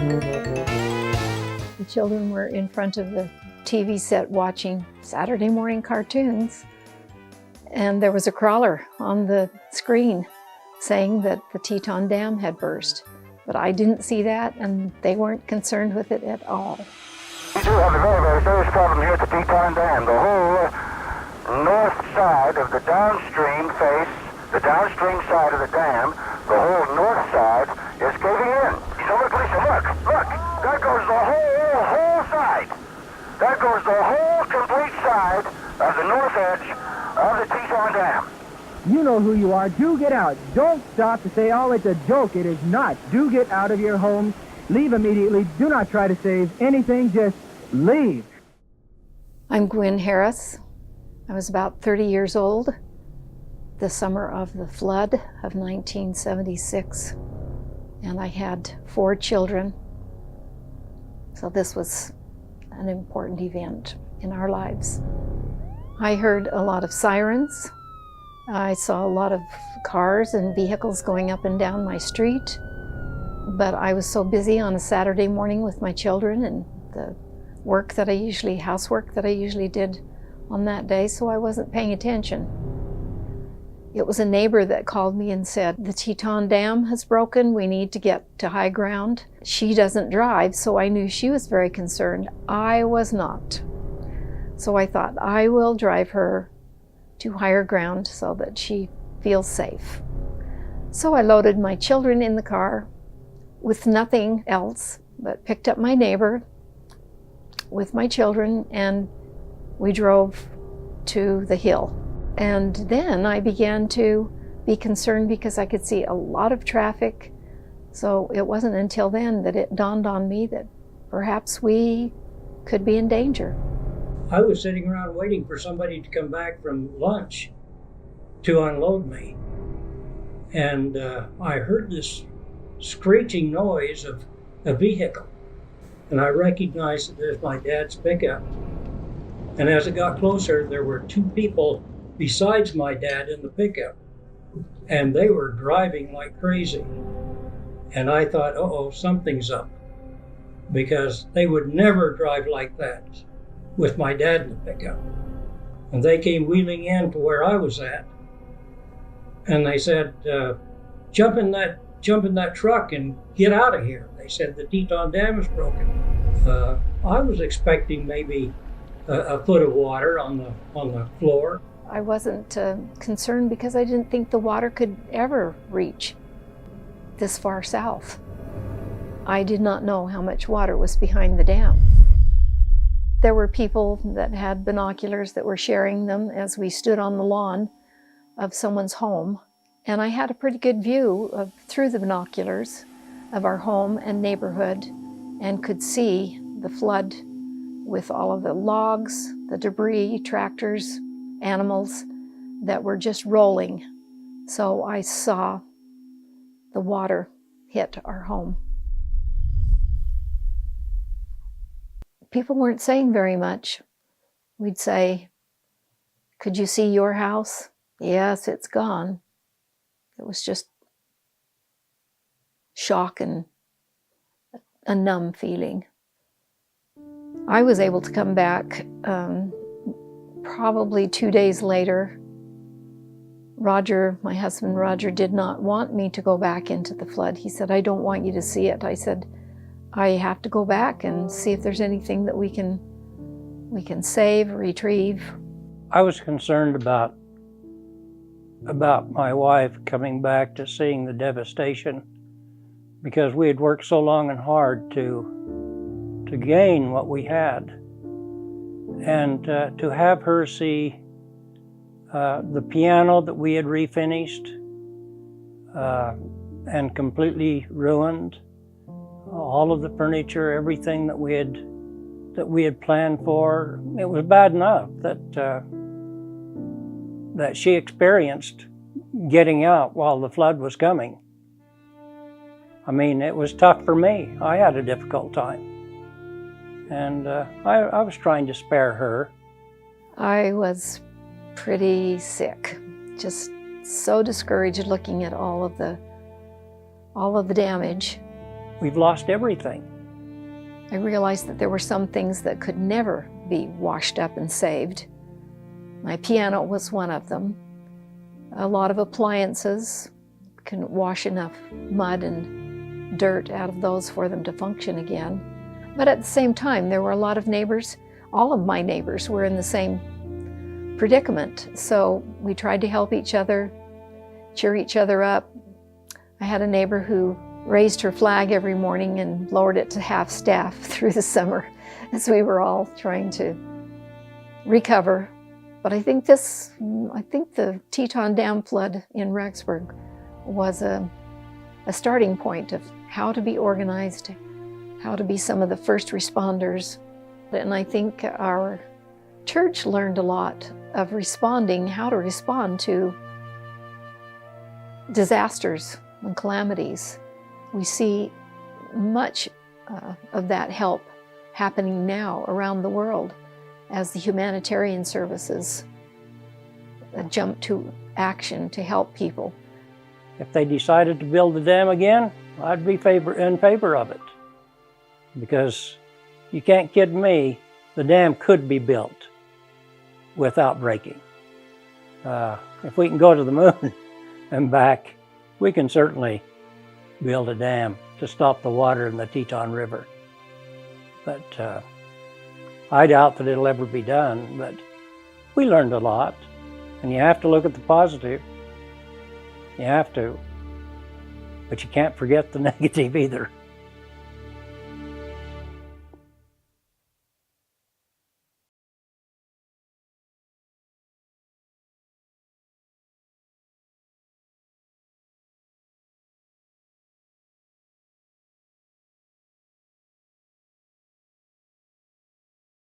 The children were in front of the TV set watching Saturday morning cartoons, and there was a crawler on the screen saying that the Teton Dam had burst. But I didn't see that, and they weren't concerned with it at all. We do have a very, very serious problem here at the Teton Dam. The whole north side of the downstream face, the downstream side of the dam, the whole north side is caving in. So look, Lisa, look, there goes the whole side. There goes the whole complete side of the north edge of the Teton Dam. You know who you are. Do get out. Don't stop to say, oh, it's a joke. It is not. Do get out of your homes. Leave immediately. Do not try to save anything. Just leave. I'm Gwyn Harris. I was about 30 years old the summer of the flood of 1976, and I had 4 children. So this was an important event in our lives. I heard a lot of sirens. I saw a lot of cars and vehicles going up and down my street, but I was so busy on a Saturday morning with my children and the housework that I usually did on that day, so I wasn't paying attention. It was a neighbor that called me and said, the Teton Dam has broken, we need to get to high ground. She doesn't drive, so I knew she was very concerned. I was not. So I thought, I will drive her to higher ground so that she feels safe. So I loaded my children in the car with nothing else, but picked up my neighbor with my children, and we drove to the hill. And then I began to be concerned because I could see a lot of traffic. So it wasn't until then that it dawned on me that perhaps we could be in danger. I was sitting around waiting for somebody to come back from lunch to unload me. And I heard this screeching noise of a vehicle. And I recognized that there's my dad's pickup. And as it got closer, there were 2 people besides my dad in the pickup. And they were driving like crazy. And I thought, uh-oh, something's up. Because they would never drive like that with my dad in the pickup. And they came wheeling in to where I was at. And they said, jump in that truck and get out of here. They said the Teton Dam is broken. I was expecting maybe a foot of water on the floor. I wasn't concerned because I didn't think the water could ever reach this far south. I did not know how much water was behind the dam. There were people that had binoculars that were sharing them as we stood on the lawn of someone's home. And I had a pretty good view through the binoculars of our home and neighborhood, and could see the flood with all of the logs, the debris, tractors, animals that were just rolling. So I saw the water hit our home. People weren't saying very much. We'd say, could you see your house? Yes, it's gone. It was just shock and a numb feeling. I was able to come back probably 2 days later. Roger, my husband Roger, did not want me to go back into the flood. He said, I don't want you to see it. I said, I have to go back and see if there's anything that we can save, retrieve. I was concerned about my wife coming back to seeing the devastation, because we had worked so long and hard to gain what we had, and to have her see the piano that we had refinished and completely ruined, all of the furniture, everything that we had planned for. It was bad enough that she experienced getting out while the flood was coming. I mean, it was tough for me. I had a difficult time. And I was trying to spare her. I was pretty sick, just so discouraged looking at all of the damage. We've lost everything. I realized that there were some things that could never be washed up and saved. My piano was one of them. A lot of appliances couldn't wash enough mud and dirt out of those for them to function again. But at the same time, there were a lot of neighbors. All of my neighbors were in the same predicament. So we tried to help each other, cheer each other up. I had a neighbor who raised her flag every morning and lowered it to half staff through the summer as we were all trying to recover. But I think the Teton Dam flood in Rexburg was a starting point of how to be organized, how to be some of the first responders. And I think our church learned a lot of how to respond to disasters and calamities. We see much of that help happening now around the world as the humanitarian services jump to action to help people. If they decided to build the dam again, I'd be in favor of it. Because you can't kid me, the dam could be built without breaking. If we can go to the moon and back, we can certainly build a dam to stop the water in the Teton River. But I doubt that it'll ever be done, but we learned a lot. And you have to look at the positive. You have to. But you can't forget the negative either.